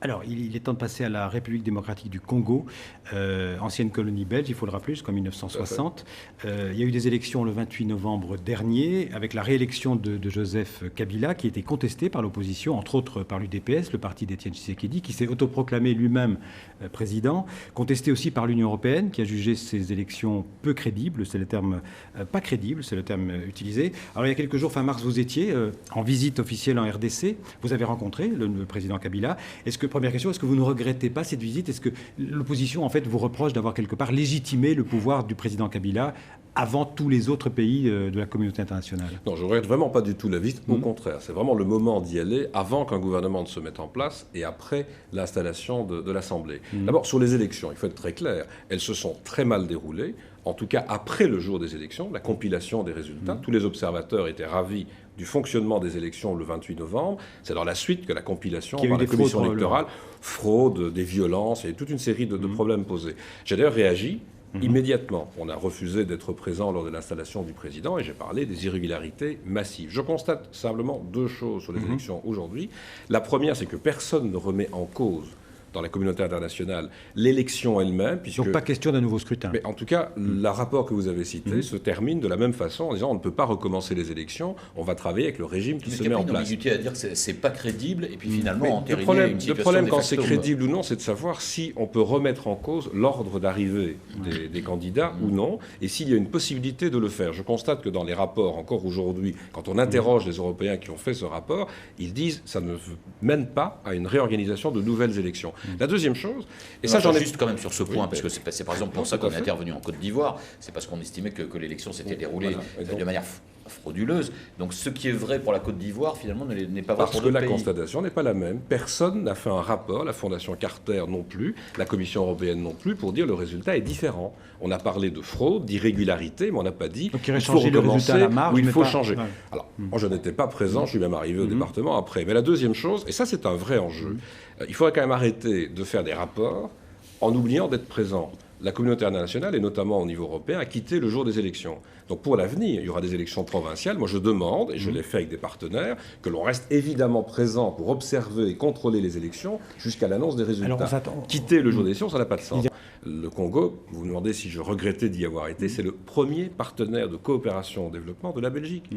Alors, il est temps de passer à la République démocratique du Congo, ancienne colonie belge, il faut le rappeler, jusqu'en 1960. Il y a eu des élections le 28 novembre dernier, avec la réélection de Joseph Kabila, qui était contestée par l'opposition, entre autres par l'UDPS, le parti d'Étienne Tshisekedi, qui s'est autoproclamé lui-même président, contesté aussi par l'Union européenne, qui a jugé ces élections peu crédibles, c'est le terme, pas crédible, c'est le terme utilisé. Alors, il y a quelques jours, fin mars, vous étiez en visite officielle en RDC, vous avez rencontré le président Kabila. Première question, est-ce que vous ne regrettez pas cette visite? Est-ce que l'opposition, en fait, vous reproche d'avoir quelque part légitimé le pouvoir du président Kabila avant tous les autres pays de la communauté internationale? Non, je ne regrette vraiment pas du tout la visite. Au contraire, c'est vraiment le moment d'y aller avant qu'un gouvernement ne se mette en place et après l'installation de l'Assemblée. D'abord, sur les élections, il faut être très clair, elles se sont très mal déroulées. En tout cas, après le jour des élections, la compilation des résultats, tous les observateurs étaient ravis du fonctionnement des élections le 28 novembre. C'est dans la suite que la compilation par la commission électorale, fraude, des violences, et toute une série de problèmes posés. J'ai d'ailleurs réagi immédiatement. On a refusé d'être présent lors de l'installation du président et j'ai parlé des irrégularités massives. Je constate simplement deux choses sur les élections aujourd'hui. La première, c'est que personne ne remet en cause dans la communauté internationale l'élection elle-même. Donc pas question d'un nouveau scrutin. Mais en tout cas, le rapport que vous avez cité se termine de la même façon en disant on ne peut pas recommencer les élections, on va travailler avec le régime qui se met en place. Il y a une ambiguïté à dire que c'est pas crédible et puis finalement entériner une situation. Le problème quand c'est crédible ou non, c'est de savoir si on peut remettre en cause l'ordre d'arrivée des candidats ou non, et s'il y a une possibilité de le faire. Je constate que dans les rapports, encore aujourd'hui, quand on interroge les Européens qui ont fait ce rapport, ils disent ça ne mène pas à une réorganisation de nouvelles élections. La deuxième chose, et ça j'en ai juste quand même sur ce point, parce que c'est par exemple pour ça qu'on est intervenu en Côte d'Ivoire, c'est parce qu'on estimait que l'élection s'était déroulée de manière frauduleuse. Donc ce qui est vrai pour la Côte d'Ivoire, finalement, n'est pas vrai pour d'autres pays. Parce que la constatation n'est pas la même. Personne n'a fait un rapport, la Fondation Carter non plus, la Commission européenne non plus, pour dire le résultat est différent. On a parlé de fraude, d'irrégularité, mais on n'a pas dit qu'il faut recommencer ou il faut changer. Alors, moi je n'étais pas présent, je suis même arrivé au département après. Mais la deuxième chose, et ça c'est un vrai enjeu, il faudrait quand même arrêter de faire des rapports en oubliant d'être présent. La communauté internationale, et notamment au niveau européen, a quitté le jour des élections. Donc pour l'avenir, il y aura des élections provinciales. Moi je demande, et je l'ai fait avec des partenaires, que l'on reste évidemment présent pour observer et contrôler les élections jusqu'à l'annonce des résultats. Quitter le jour des élections, ça n'a pas de sens. Le Congo, vous me demandez si je regrettais d'y avoir été, c'est le premier partenaire de coopération au développement de la Belgique.